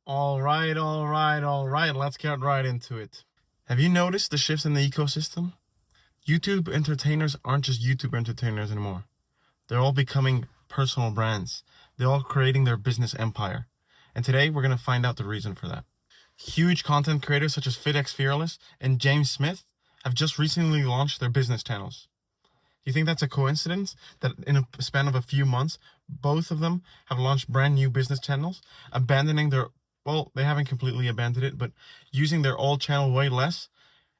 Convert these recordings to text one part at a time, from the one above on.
All right. Let's get right into it. Have you noticed the shifts in the ecosystem? YouTube entertainers aren't just YouTube entertainers anymore. They're all becoming personal brands. They're all creating their business empire. And today we're going to find out the reason for that. Huge content creators such as FitxFearless and James Smith have just recently launched their business channels. Do you think that's a coincidence that in a span of a few months, both of them have launched brand new business channels, abandoning their, well, they haven't completely abandoned it, but using their old channel way less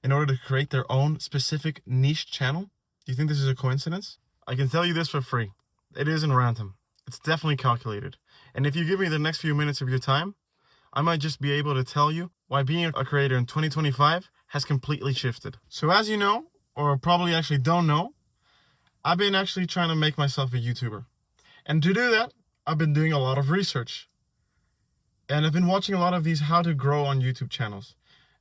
in order to create their own specific niche channel? Do you think this is a coincidence? I can tell you this for free. It isn't random. It's definitely calculated. And if you give me the next few minutes of your time, I might just be able to tell you why being a creator in 2025 has completely shifted. So as you know, or probably actually don't know, I've been actually trying to make myself a YouTuber. And to do that, I've been doing a lot of research. And I've been watching a lot of these how to grow on YouTube channels.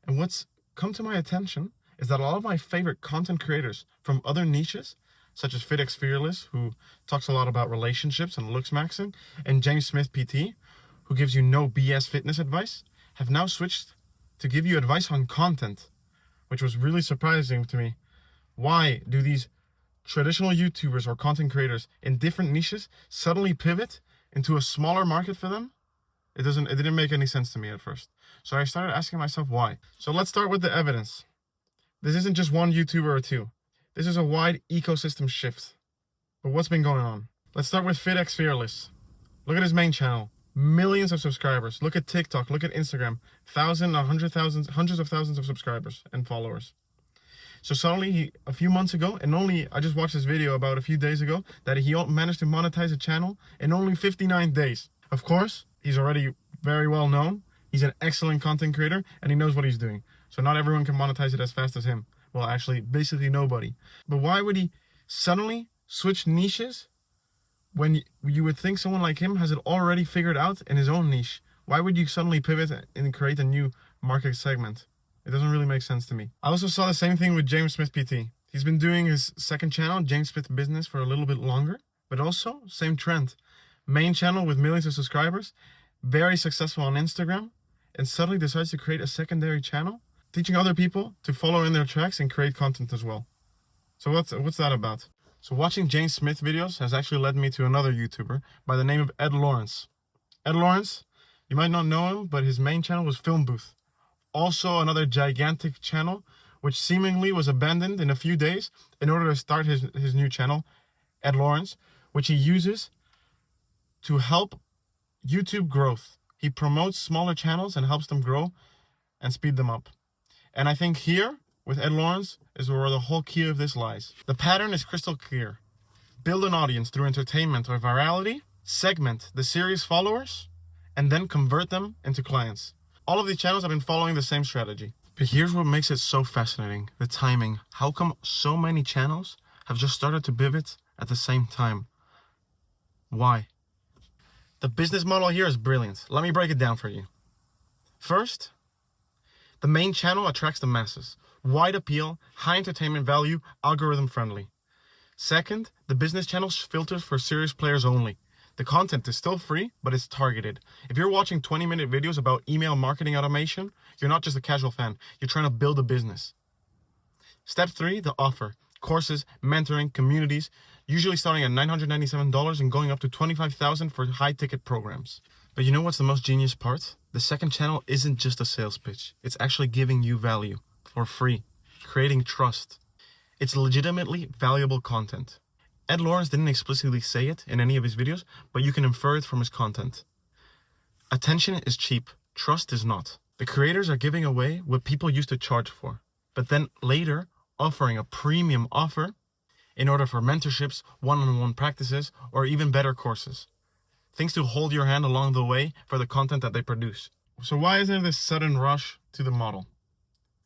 And what's come to my attention is that a lot of my favorite content creators from other niches, such as FitxFearless, who talks a lot about relationships and looks maxing, and James Smith PT, who gives you no BS fitness advice, have now switched to give you advice on content, which was really surprising to me. Why do these traditional YouTubers or content creators in different niches suddenly pivot into a smaller market for them? It didn't make any sense to me at first. So I started asking myself why. So let's start with the evidence. This isn't just one YouTuber or two. This is a wide ecosystem shift. But what's been going on? Let's start with FitxFearless. Look at his main channel. Millions of subscribers. Look at TikTok. Look at Instagram. Hundreds of thousands of subscribers and followers. So suddenly, a few months ago, I just watched this video about a few days ago, that he managed to monetize a channel in only 59 days. Of course, he's already very well known. He's an excellent content creator, and he knows what he's doing. So not everyone can monetize it as fast as him. Well, actually, basically nobody. But why would he suddenly switch niches when you would think someone like him has it already figured out in his own niche? Why would you suddenly pivot and create a new market segment? It doesn't really make sense to me. I also saw the same thing with James Smith PT. He's been doing his second channel, James Smith Business, for a little bit longer, but also same trend. Main channel with millions of subscribers, very successful on Instagram, and suddenly decides to create a secondary channel, teaching other people to follow in their tracks and create content as well. So what's that about? So watching James Smith videos has actually led me to another YouTuber by the name of Ed Lawrence. Ed Lawrence, you might not know him, but his main channel was Film Booth. Also another gigantic channel, which seemingly was abandoned in a few days in order to start his new channel, Ed Lawrence, which he uses to help YouTube growth. He promotes smaller channels and helps them grow and speed them up. And I think here, with Ed Lawrence, is where the whole key of this lies. The pattern is crystal clear. Build an audience through entertainment or virality, segment the serious followers, and then convert them into clients. All of these channels have been following the same strategy. But here's what makes it so fascinating, the timing. How come so many channels have just started to pivot at the same time? Why? The business model here is brilliant. Let me break it down for you. First, the main channel attracts the masses. Wide appeal, high entertainment value, algorithm friendly. Second, the business channel filters for serious players only. The content is still free, but it's targeted. If you're watching 20-minute videos about email marketing automation, you're not just a casual fan. You're trying to build a business. Step 3, the offer. Courses, mentoring, communities, usually starting at $997 and going up to $25,000 for high-ticket programs. But you know what's the most genius part? The second channel isn't just a sales pitch. It's actually giving you value for free, creating trust. It's legitimately valuable content. Ed Lawrence didn't explicitly say it in any of his videos, but you can infer it from his content. Attention is cheap, trust is not. The creators are giving away what people used to charge for, but then later offering a premium offer in order for mentorships, one-on-one practices, or even better courses. Things to hold your hand along the way for the content that they produce. So why is there this sudden rush to the model?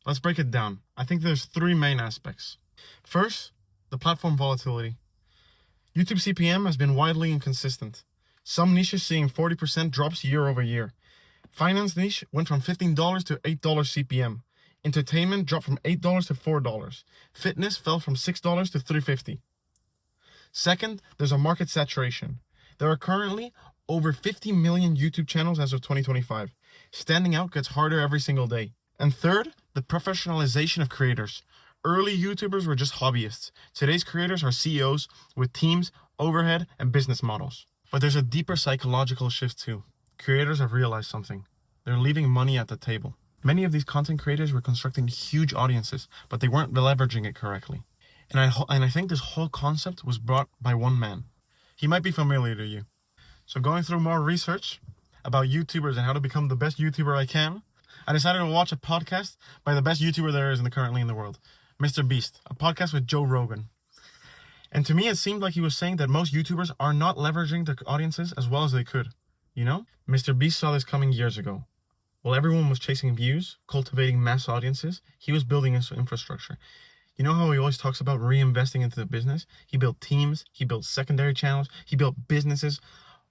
Let's break it down. I think there's 3 main aspects. First, the platform volatility. YouTube CPM has been widely inconsistent. Some niches seeing 40% drops year over year. Finance niche went from $15 to $8 CPM. Entertainment dropped from $8 to $4. Fitness fell from $6 to $3.50. Second, there's a market saturation. There are currently Over 50 million YouTube channels as of 2025. Standing out gets harder every single day. And third, the professionalization of creators. Early YouTubers were just hobbyists. Today's creators are CEOs with teams, overhead, and business models. But there's a deeper psychological shift too. Creators have realized something. They're leaving money at the table. Many of these content creators were constructing huge audiences, but they weren't leveraging it correctly. And I think this whole concept was brought by one man. He might be familiar to you. So going through more research about YouTubers and how to become the best YouTuber I can, I decided to watch a podcast by the best YouTuber there is currently in the world, MrBeast, a podcast with Joe Rogan. And to me, it seemed like he was saying that most YouTubers are not leveraging their audiences as well as they could. You know? MrBeast saw this coming years ago. While everyone was chasing views, cultivating mass audiences, he was building his infrastructure. You know how he always talks about reinvesting into the business? He built teams, he built secondary channels, he built businesses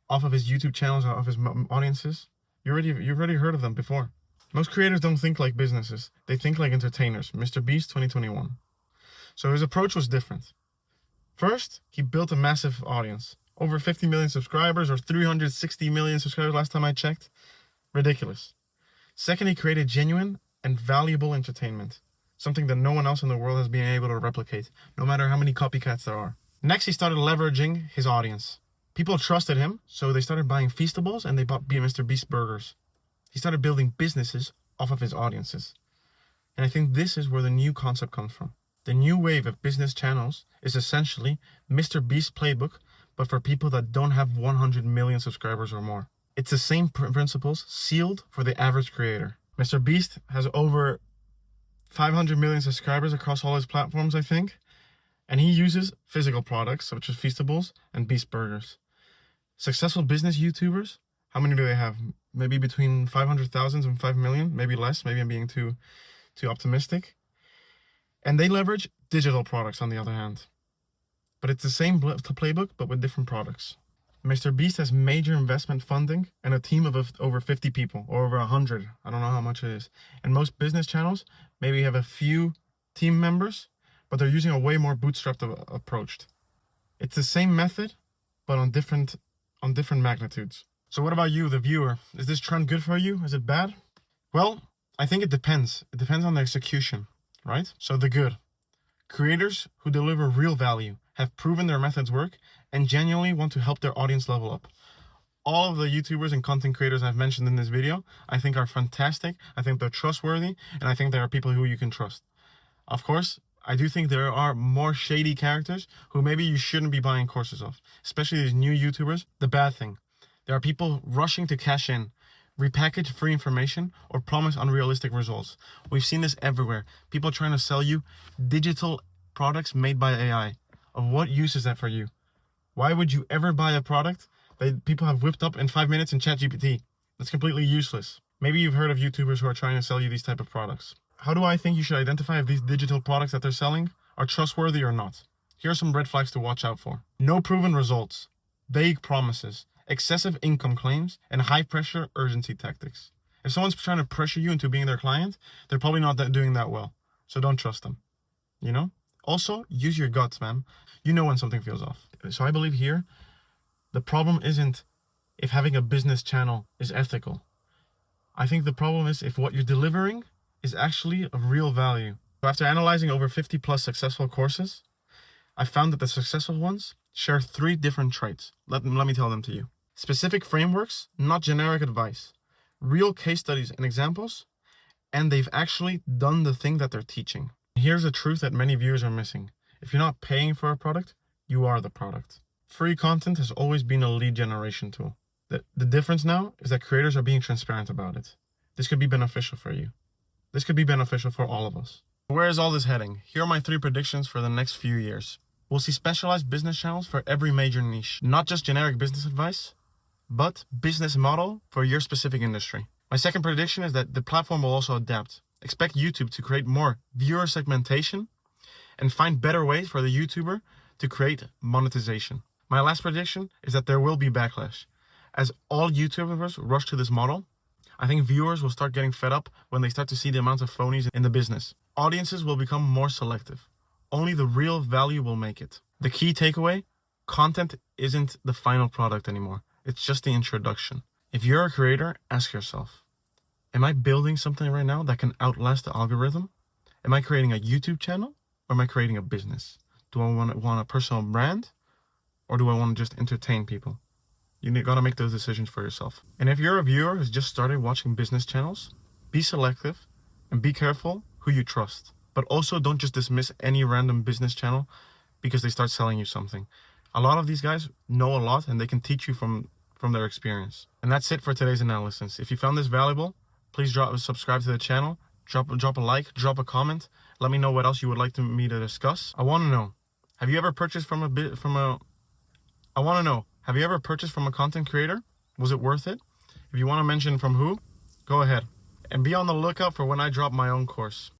off of his YouTube channels, off his audiences. You've already heard of them before. Most creators don't think like businesses. They think like entertainers. MrBeast 2021. So his approach was different. First, he built a massive audience. Over 50 million subscribers or 360 million subscribers last time I checked. Ridiculous. Second, he created genuine and valuable entertainment. Something that no one else in the world has been able to replicate, no matter how many copycats there are. Next, he started leveraging his audience. People trusted him, so they started buying Feastables and they bought MrBeast burgers. He started building businesses off of his audiences. And I think this is where the new concept comes from. The new wave of business channels is essentially MrBeast playbook, but for people that don't have 100 million subscribers or more. It's the same principles sealed for the average creator. MrBeast has over 500 million subscribers across all his platforms, I think. And he uses physical products such as Feastables and Beast Burgers. Successful business YouTubers, how many do they have? Maybe between 500,000 and 5 million, maybe less. Maybe I'm being too optimistic. And they leverage digital products on the other hand. But it's the same playbook, but with different products. MrBeast has major investment funding and a team of over 50 people, or over 100. I don't know how much it is. And most business channels maybe have a few team members, but they're using a way more bootstrapped approach. It's the same method, but on different magnitudes. So what about you, the viewer? Is this trend good for you? Is it bad? Well, I think it depends. It depends on the execution, right? So the good. Creators who deliver real value, have proven their methods work, and genuinely want to help their audience level up. All of the YouTubers and content creators I've mentioned in this video, I think are fantastic. I think they're trustworthy, and I think they are people who you can trust. Of course, I do think there are more shady characters who maybe you shouldn't be buying courses of, especially these new YouTubers. The bad thing, there are people rushing to cash in, repackage free information, or promise unrealistic results. We've seen this everywhere. People trying to sell you digital products made by AI. Of what use is that for you? Why would you ever buy a product that people have whipped up in 5 minutes in ChatGPT? That's completely useless. Maybe you've heard of YouTubers who are trying to sell you these type of products. How do I think you should identify if these digital products that they're selling are trustworthy or not? Here are some red flags to watch out for. No proven results, vague promises, excessive income claims, and high-pressure urgency tactics. If someone's trying to pressure you into being their client, they're probably not doing that well. So don't trust them, you know? Also, use your guts, man. You know when something feels off. So I believe here, the problem isn't if having a business channel is ethical. I think the problem is if what you're delivering is actually of real value. So after analyzing over 50 plus successful courses, I found that the successful ones share 3 different traits. Let me tell them to you. Specific frameworks, not generic advice. Real case studies and examples, and they've actually done the thing that they're teaching. Here's a truth that many viewers are missing. If you're not paying for a product, you are the product. Free content has always been a lead generation tool. The difference now is that creators are being transparent about it. This could be beneficial for you. This could be beneficial for all of us. Where is all this heading? Here are my 3 predictions for the next few years. We'll see specialized business channels for every major niche. Not just generic business advice, but business model for your specific industry. My second prediction is that the platform will also adapt. Expect YouTube to create more viewer segmentation and find better ways for the YouTuber to create monetization. My last prediction is that there will be backlash. As all YouTubers rush to this model, I think viewers will start getting fed up when they start to see the amount of phonies in the business. Audiences will become more selective. Only the real value will make it. The key takeaway, content isn't the final product anymore. It's just the introduction. If you're a creator, ask yourself, am I building something right now that can outlast the algorithm? Am I creating a YouTube channel or am I creating a business? Do I want a personal brand or do I want to just entertain people? You gotta make those decisions for yourself. And if you're a viewer who's just started watching business channels, be selective and be careful who you trust. But also don't just dismiss any random business channel because they start selling you something. A lot of these guys know a lot and they can teach you from their experience. And that's it for today's analysis. If you found this valuable, please subscribe to the channel, drop a like, drop a comment. Let me know what else you would like me to discuss. I want to know, have you ever purchased from a content creator? Was it worth it? If you want to mention from who, go ahead. And be on the lookout for when I drop my own course.